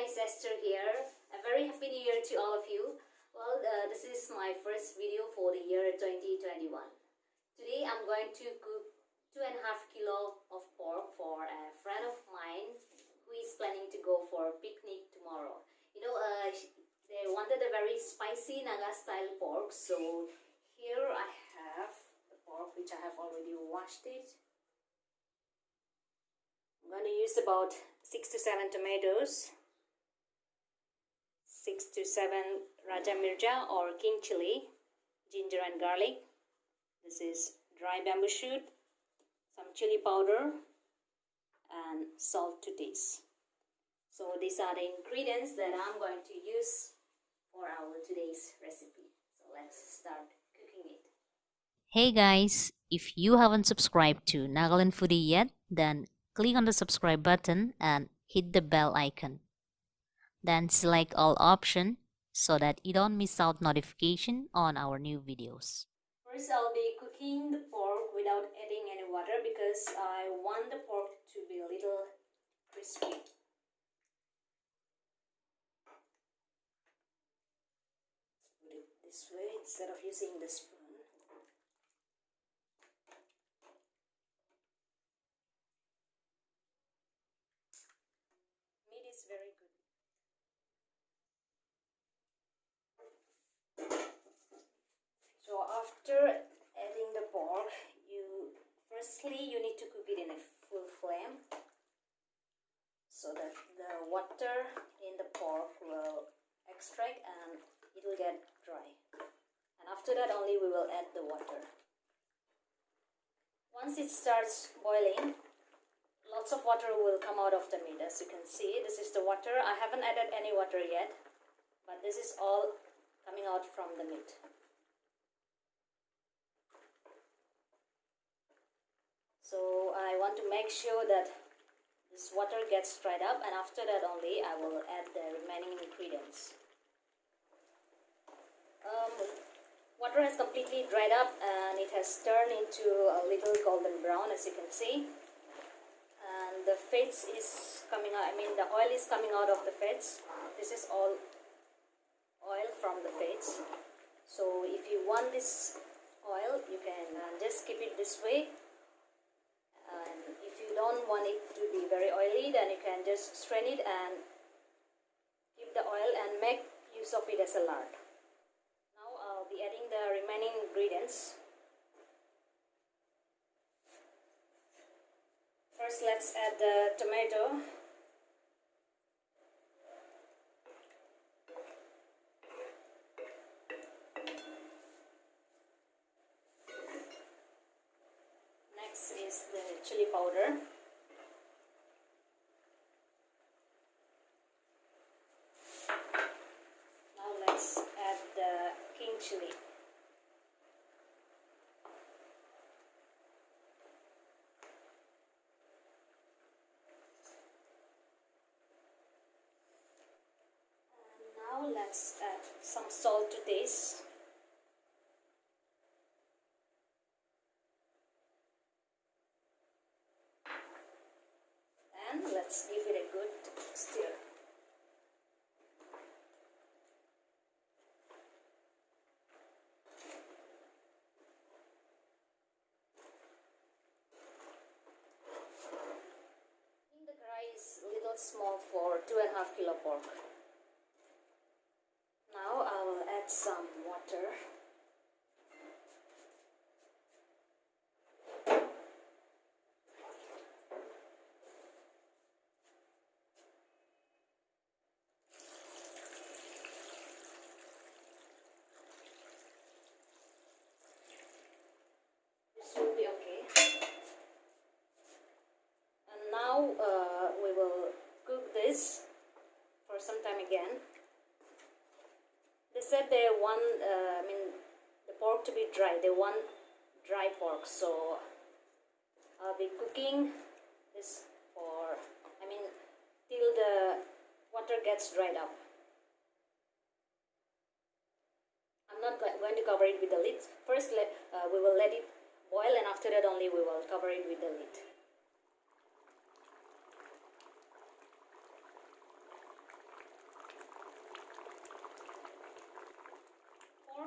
guys, Esther here. A very happy new year to all of you. Well, this is my first video for the year 2021. Today I'm going to cook 2.5 kilo of pork for a friend of mine who is planning to go for a picnic tomorrow. They wanted a very spicy Naga style pork, so here I have the pork which I have already washed it. I'm going to use about 6 to 7 tomatoes, 6 to 7 Raja Mircha or King Chilli, ginger and garlic. This is dry bambooshoot, some chili powder and salt to taste. So these are the ingredients that I'm going to use for our today's recipe. So let's start cooking it. Hey guys, if you haven't subscribed to Nagaland Foodie yet, then click on the subscribe button and hit the bell icon. Then select all option so that you don't miss out notification on our new videos. First, I'll be cooking the pork without adding any water because I want the pork to be a little crispy. Put it this way instead of using the spoon. Meat is very good. So after adding the pork, you need to cook it in a full flame so that the water in the pork will extract and it will get dry. And after that only we will add the water. Once it starts boiling, lots of water will come out of the meat. As you can see, this is the water. I haven't added any water yet, but this is all coming out from the meat. So I want to make sure that this water gets dried up, and after that only I will add the remaining ingredients. Water has completely dried up and it has turned into a little golden brown, as you can see. And the fats is coming out, the oil is coming out of the fats. This is all oil from the fats. So if you want this oil, you can just keep it this way. And if you don't want it to be very oily, then you can just strain it and keep the oil and make use of it as a lard. Now I'll be adding the remaining ingredients. First, let's add the tomato. Next is the chili powder. Now let's add the King Chilli. And now let's add some salt to taste. And let's give it a good stir. I think the karai is a little small for 2.5 kilo pork. Now I will add some water. Will be okay. And now we will cook this for some time again. They said they want the pork to be dry. They want dry pork, so I'll be cooking this for till the water gets dried up. I'm not going to cover it with the lid. First we will let it boil, and after that only we will cover it with the lid.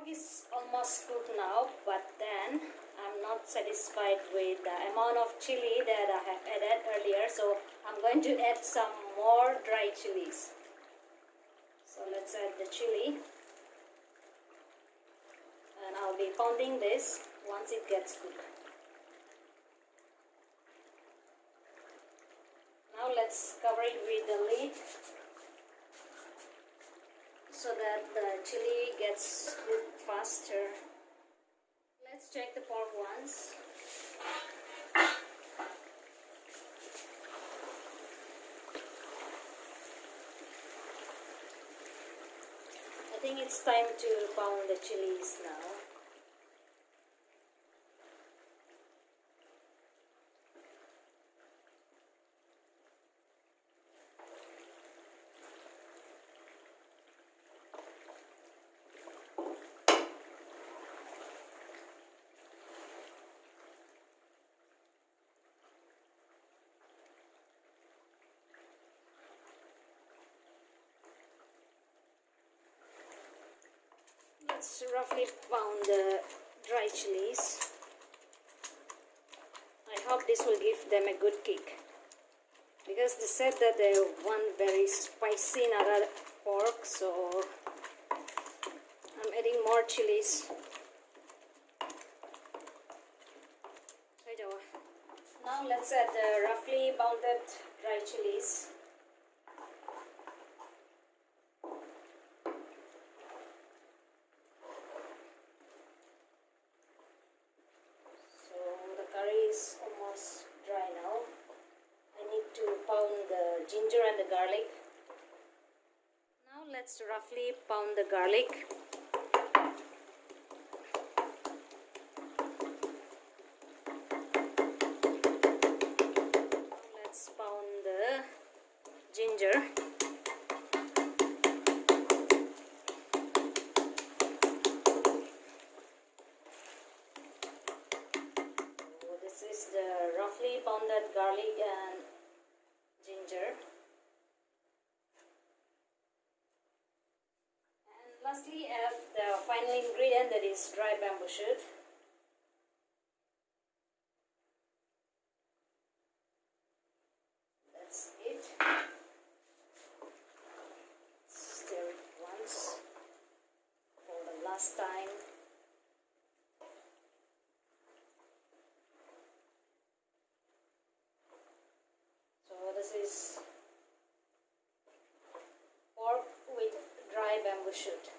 Pork is almost cooked now, but then I'm not satisfied with the amount of chili that I have added earlier, so I'm going to add some more dry chilies. So let's add the chili, and I'll be pounding this once it gets cooked. Now let's cover it with the lid so that the chili gets cooked faster. Let's check the pork once. I think it's time to pound the chilies now. Let's roughly pound the dry chilies. I hope this will give them a good kick, because they said that they want very spicy Naga pork, so I'm adding more chilies. Now let's add the roughly pounded dry chilies. Is almost dry now. I need to pound the ginger and the garlic. Now let's roughly pound the garlic. Now let's pound the ginger. This is the roughly pounded garlic and ginger. And lastly, add the final ingredient, that is dry bamboo shoot. That's it. Stir it once for the last time. This is pork with dry bamboo shoot.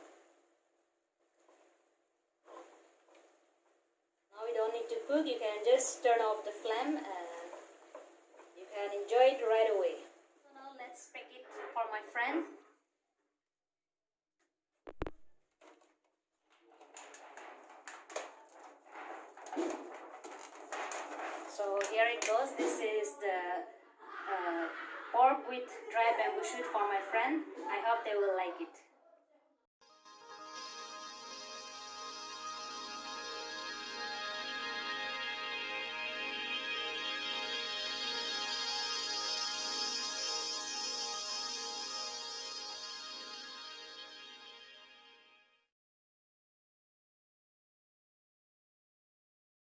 Now we don't need to cook, you can just turn off the flame and you can enjoy it right away. So now let's pick it for my friend. So here it goes. This is the pork with dry bamboo shoot for my friend. I hope they will like it.